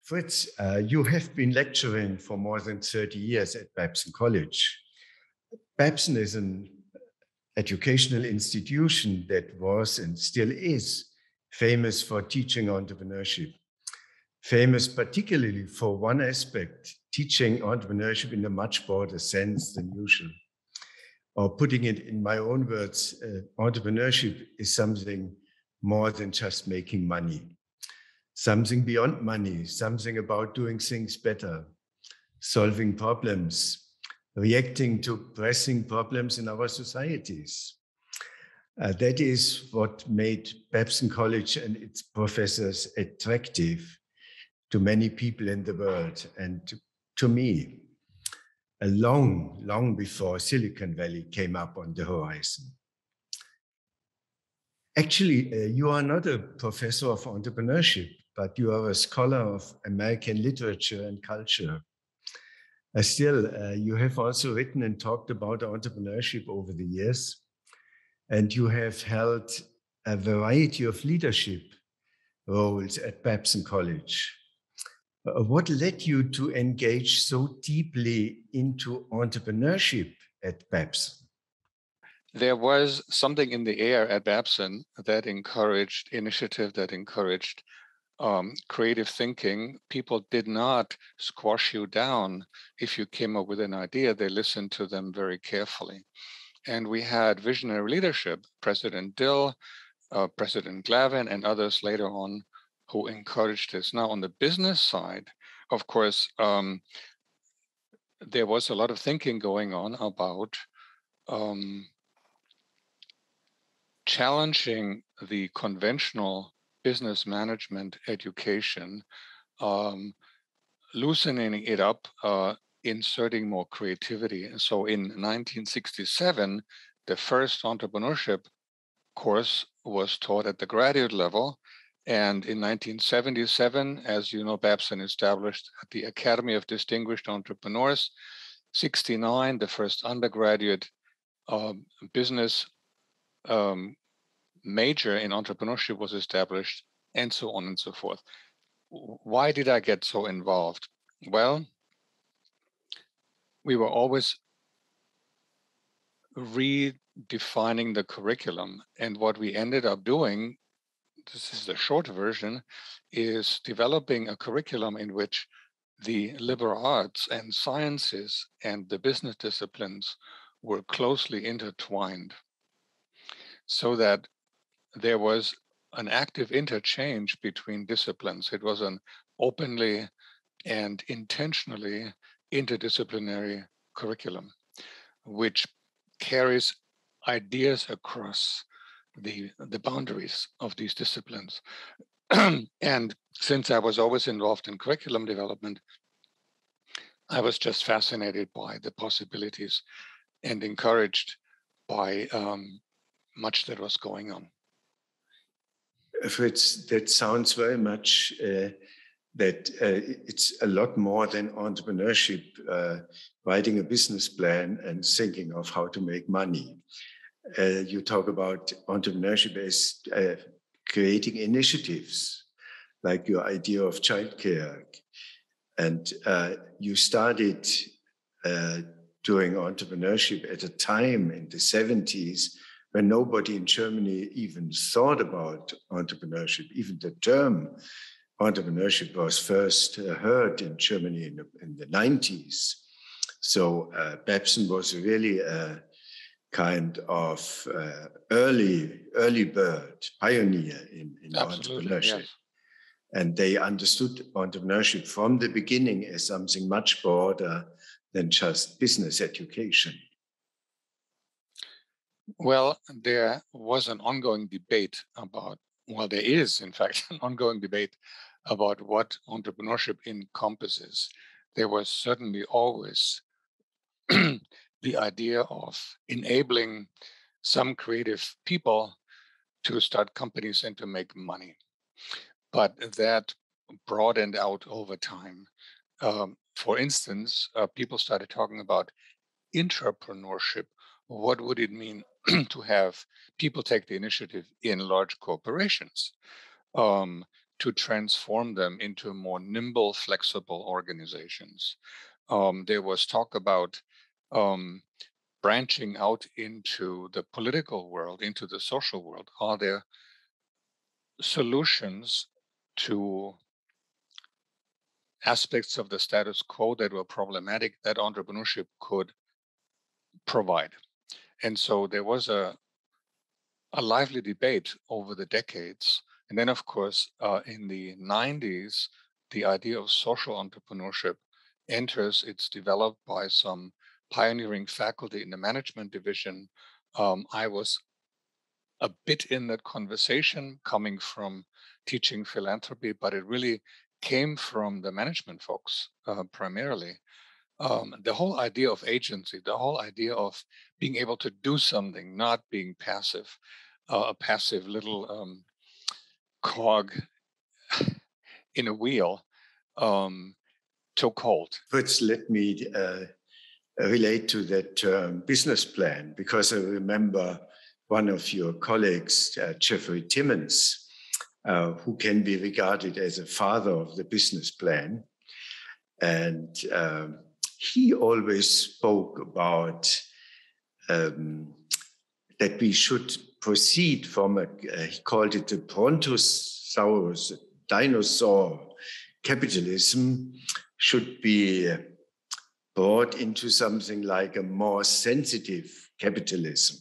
Fritz, you have been lecturing for more than 30 years at Babson College. Babson is an educational institution that was and still is famous for teaching entrepreneurship, famous particularly for one aspect, teaching entrepreneurship in a much broader sense than usual. Or putting it in my own words, entrepreneurship is something more than just making money, something beyond money, something about doing things better, solving problems, reacting to pressing problems in our societies. That is what made Babson College and its professors attractive to many people in the world and to me, long before Silicon Valley came up on the horizon. Actually, you are not a professor of entrepreneurship, but you are a scholar of American literature and culture. Still, you have also written and talked about entrepreneurship over the years, and you have held a variety of leadership roles at Babson College. What led you to engage so deeply into entrepreneurship at Babson? There was something in the air at Babson that encouraged initiative, that encouraged creative thinking. People did not squash you down if you came up with an idea. They listened to them very carefully. And we had visionary leadership, President Dill, President Glavin, and others later on who encouraged this. Now, on the business side, of course, there was a lot of thinking going on about challenging the conventional business management education, loosening it up, inserting more creativity. And so in 1967, the first entrepreneurship course was taught at the graduate level. And in 1977, as you know, Babson established the Academy of Distinguished Entrepreneurs. 69, the first undergraduate business major in entrepreneurship was established, and so on and so forth. Why did I get so involved? Well, we were always redefining the curriculum, and what we ended up doing, this is the short version, is developing a curriculum in which the liberal arts and sciences and the business disciplines were closely intertwined, so that there was an active interchange between disciplines. It was an openly and intentionally interdisciplinary curriculum, which carries ideas across the boundaries of these disciplines. And since I was always involved in curriculum development, I was just fascinated by the possibilities and encouraged by much that was going on. Fritz, that sounds very much that it's a lot more than entrepreneurship, writing a business plan and thinking of how to make money. You talk about entrepreneurship as creating initiatives, like your idea of childcare. And you started doing entrepreneurship at a time in the 70s when nobody in Germany even thought about entrepreneurship. Even the term entrepreneurship was first heard in Germany in the 90s. So Babson was really a kind of early bird, pioneer in entrepreneurship. Yes. And they understood entrepreneurship from the beginning as something much broader than just business education. Well, there was an ongoing debate about, well, there is, in fact, an ongoing debate about what entrepreneurship encompasses. There was certainly always the idea of enabling some creative people to start companies and to make money. But that broadened out over time. For instance, people started talking about intrapreneurship. What would it mean to have people take the initiative in large corporations? to transform them into more nimble, flexible organizations. There was talk about um, branching out into the political world, into the social world. Are there solutions to aspects of the status quo that were problematic that entrepreneurship could provide? And so there was a lively debate over the decades. And then, of course, in the 90s, the idea of social entrepreneurship enters. It's developed by some pioneering faculty in the management division. I was a bit in that conversation coming from teaching philanthropy, but it really came from the management folks primarily. The whole idea of agency, the whole idea of being able to do something, not being passive, a passive little cog in a wheel, took hold. First, let me relate to that term business plan, because I remember one of your colleagues, Jeffrey Timmons, who can be regarded as a father of the business plan. And he always spoke about that we should proceed from he called it the Brontosaurus, dinosaur capitalism, should be brought into something like a more sensitive capitalism.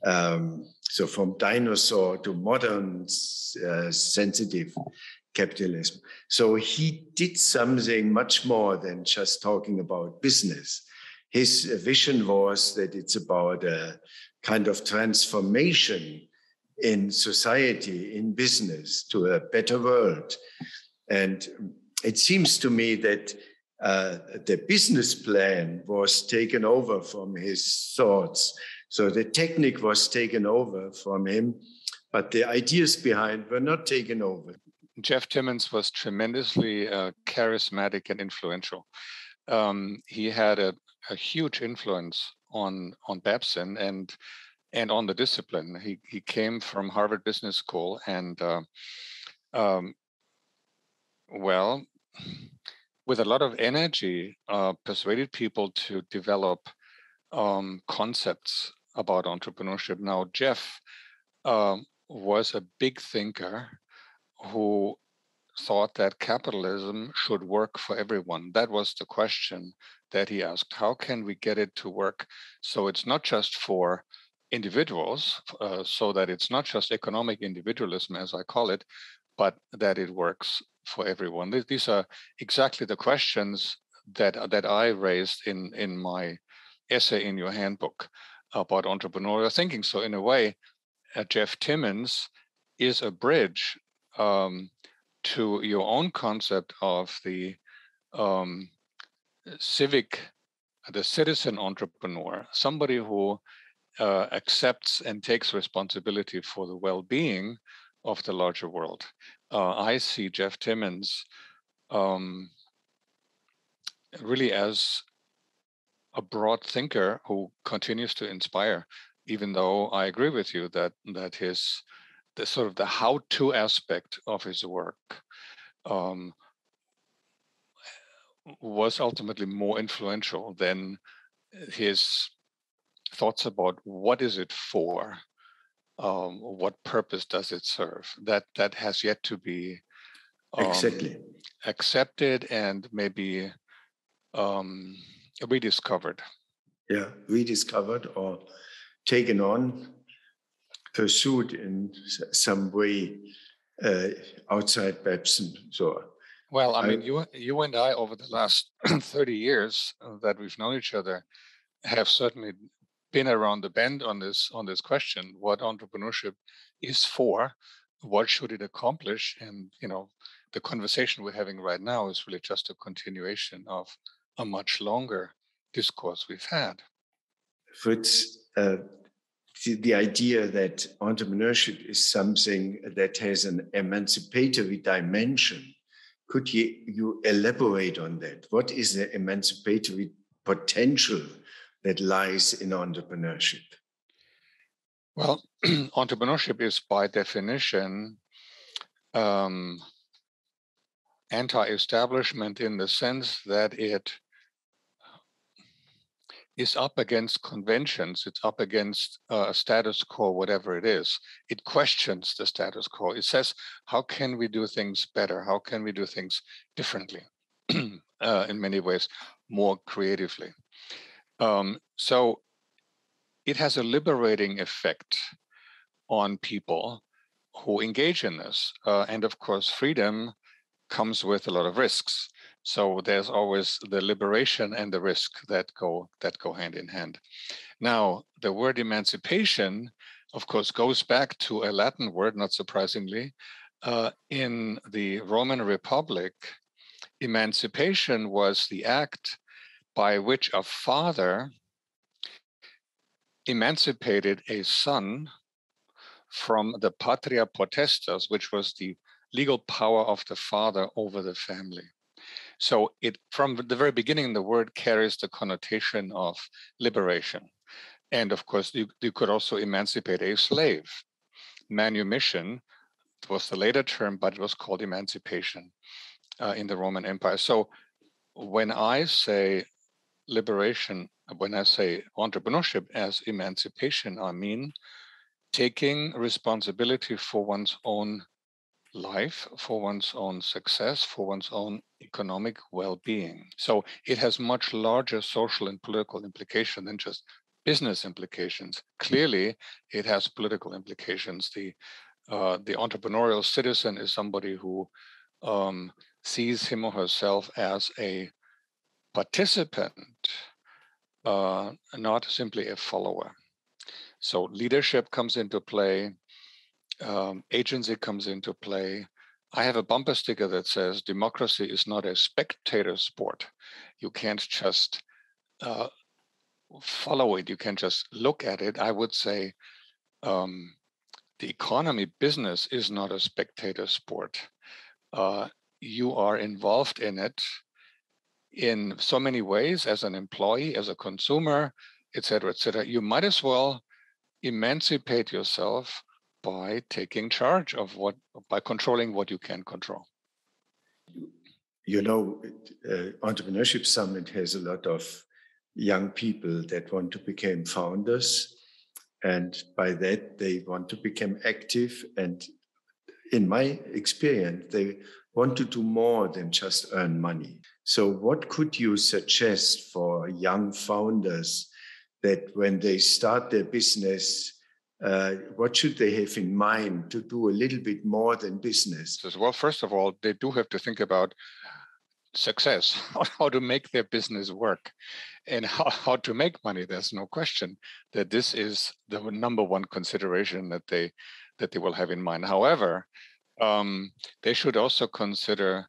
So from dinosaur to modern sensitive capitalism. So he did something much more than just talking about business. His vision was that it's about a kind of transformation in society, in business, to a better world. And it seems to me that the business plan was taken over from his thoughts. So the technique was taken over from him, but the ideas behind were not taken over. Jeff Timmons was tremendously charismatic and influential. He had a huge influence on Babson and on the discipline. He came from Harvard Business School and well, with a lot of energy, persuaded people to develop concepts about entrepreneurship. Now, Jeff was a big thinker who thought that capitalism should work for everyone. That was the question that he asked. How can we get it to work so it's not just for individuals, so that it's not just economic individualism, as I call it, but that it works for everyone? These are exactly the questions that I raised in my essay in your handbook about entrepreneurial thinking. So in a way, Jeff Timmons is a bridge to your own concept of the citizen entrepreneur, somebody who accepts and takes responsibility for the well-being of the larger world. I see Jeff Timmons really as a broad thinker who continues to inspire, even though I agree with you that the sort of the how-to aspect of his work was ultimately more influential than his thoughts about what is it for, what purpose does it serve. That has yet to be exactly accepted and maybe rediscovered. Yeah, rediscovered or taken on, pursued in some way outside Babson. So, well, I mean, you and I over the last 30 years that we've known each other have certainly been around the bend on this question: what entrepreneurship is for, what should it accomplish, and the conversation we're having right now is really just a continuation of a much longer discourse we've had. Fritz, the idea that entrepreneurship is something that has an emancipatory dimension, could you elaborate on that? What is the emancipatory potential that lies in entrepreneurship? Well, entrepreneurship is by definition anti-establishment in the sense that it is up against conventions, it's up against status quo, whatever it is. It questions the status quo. It says, how can we do things better? How can we do things differently? In many ways, more creatively. So it has a liberating effect on people who engage in this. And of course, freedom comes with a lot of risks. So there's always the liberation and the risk that go hand in hand. Now, the word emancipation, of course, goes back to a Latin word, not surprisingly. In the Roman Republic, emancipation was the act by which a father emancipated a son from the patria potestas, which was the legal power of the father over the family. So it, from the very beginning, the word carries the connotation of liberation. And of course, you could also emancipate a slave. Manumission was the later term, but it was called emancipation in the Roman Empire. So when I say liberation, when I say entrepreneurship as emancipation, I mean taking responsibility for one's own life, for one's own success, for one's own economic well-being. So it has much larger social and political implication than just business implications. Clearly, it has political implications. The entrepreneurial citizen is somebody who sees him or herself as a participant, not simply a follower. So leadership comes into play, agency comes into play. I have a bumper sticker that says democracy is not a spectator sport. You can't just follow it. You can't just look at it. I would say the economy business is not a spectator sport. You are involved in it in so many ways as an employee, as a consumer, et cetera, et cetera. You might as well emancipate yourself by taking charge of by controlling what you can control. You know, Entrepreneurship Summit has a lot of young people that want to become founders. And by that, they want to become active. And in my experience, they want to do more than just earn money. So what could you suggest for young founders that when they start their business, what should they have in mind to do a little bit more than business? Well, first of all, they do have to think about success, how to make their business work and how to make money. There's no question that this is the number one consideration that they will have in mind. However, they should also consider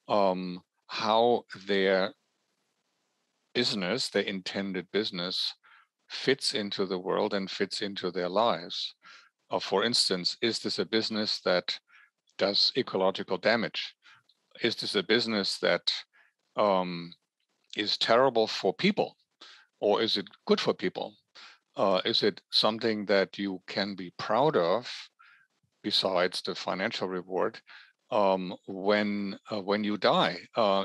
how their business, their intended business, fits into the world and fits into their lives. For instance, is this a business that does ecological damage? Is this a business that is terrible for people, or is it good for people? Is it something that you can be proud of, besides the financial reward, when you die?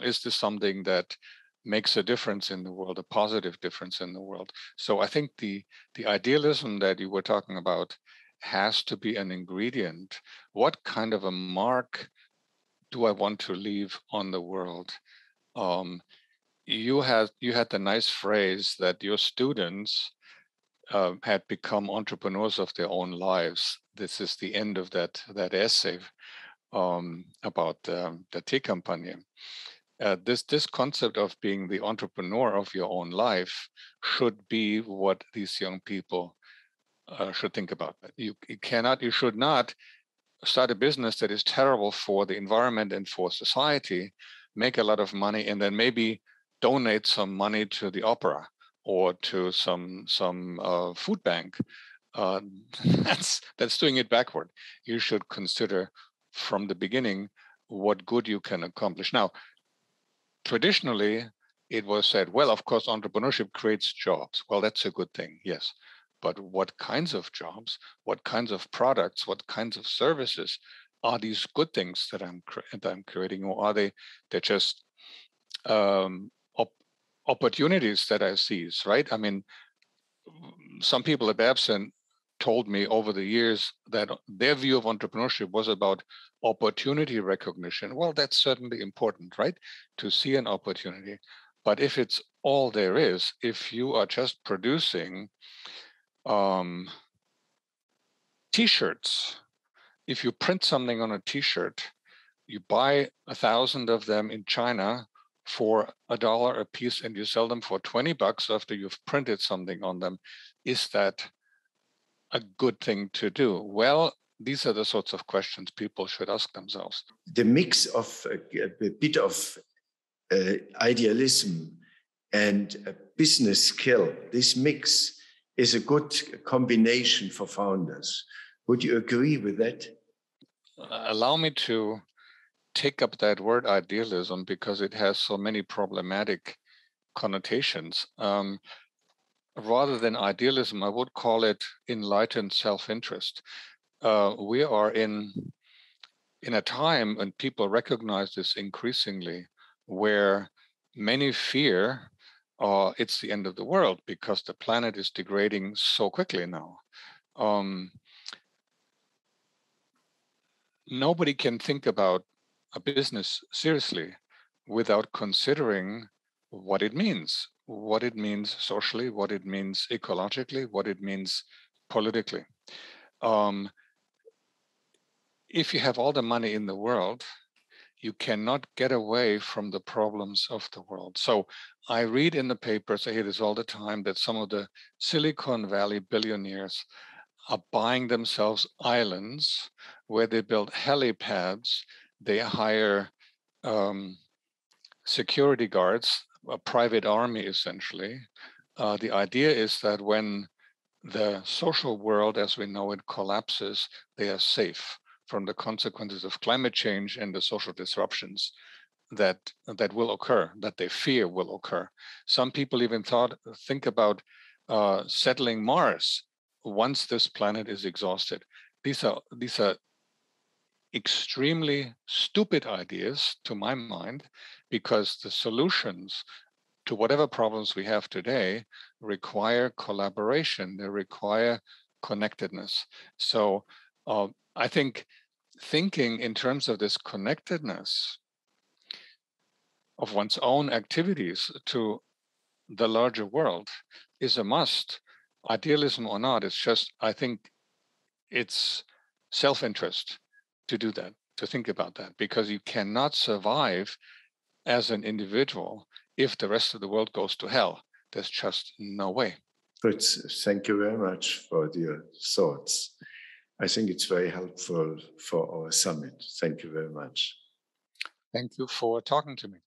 Is this something that makes a difference in the world, a positive difference in the world? So I think the idealism that you were talking about has to be an ingredient. What kind of a mark do I want to leave on the world? You had the nice phrase that your students had become entrepreneurs of their own lives. This is the end of that essay about the Teekampagne. This concept of being the entrepreneur of your own life should be what these young people should think about. You should not start a business that is terrible for the environment and for society, make a lot of money, and then maybe donate some money to the opera or to some food bank. That's doing it backward. You should consider from the beginning what good you can accomplish. Now, traditionally, it was said, well, of course, entrepreneurship creates jobs. Well, that's a good thing, yes. But what kinds of jobs, what kinds of products, what kinds of services are these good things that I'm creating, or are they're just um, opportunities that I seize, right? I mean, some people at Babson told me over the years that their view of entrepreneurship was about opportunity recognition. Well, that's certainly important, right? To see an opportunity. But if it's all there is, if you are just producing t-shirts, if you print something on a t-shirt, you buy 1,000 of them in China for $1 a piece and you sell them for $20 after you've printed something on them. Is that a good thing to do? Well, these are the sorts of questions people should ask themselves. The mix of a bit of idealism and a business skill, this mix is a good combination for founders. Would you agree with that? Allow me to take up that word idealism because it has so many problematic connotations. Rather than idealism, I would call it enlightened self-interest. We are in a time when people recognize this increasingly, where many fear it's the end of the world because the planet is degrading so quickly now. Nobody can think about a business seriously without considering what it means socially, what it means ecologically, what it means politically. If you have all the money in the world, you cannot get away from the problems of the world. So I read in the papers, I hear this all the time, that some of the Silicon Valley billionaires are buying themselves islands where they build helipads, they hire security guards, a private army essentially. The idea is that when the social world as we know it collapses, they are safe from the consequences of climate change and the social disruptions that will occur, that they fear will occur. Some people even think about settling Mars once this planet is exhausted. These are extremely stupid ideas to my mind, because the solutions to whatever problems we have today require collaboration, they require connectedness. So I think thinking in terms of this connectedness of one's own activities to the larger world is a must. Idealism or not, it's just, I think it's self-interest to do that, to think about that, because you cannot survive as an individual if the rest of the world goes to hell. There's just no way. Fritz, thank you very much for your thoughts. I think it's very helpful for our summit. Thank you very much. Thank you for talking to me.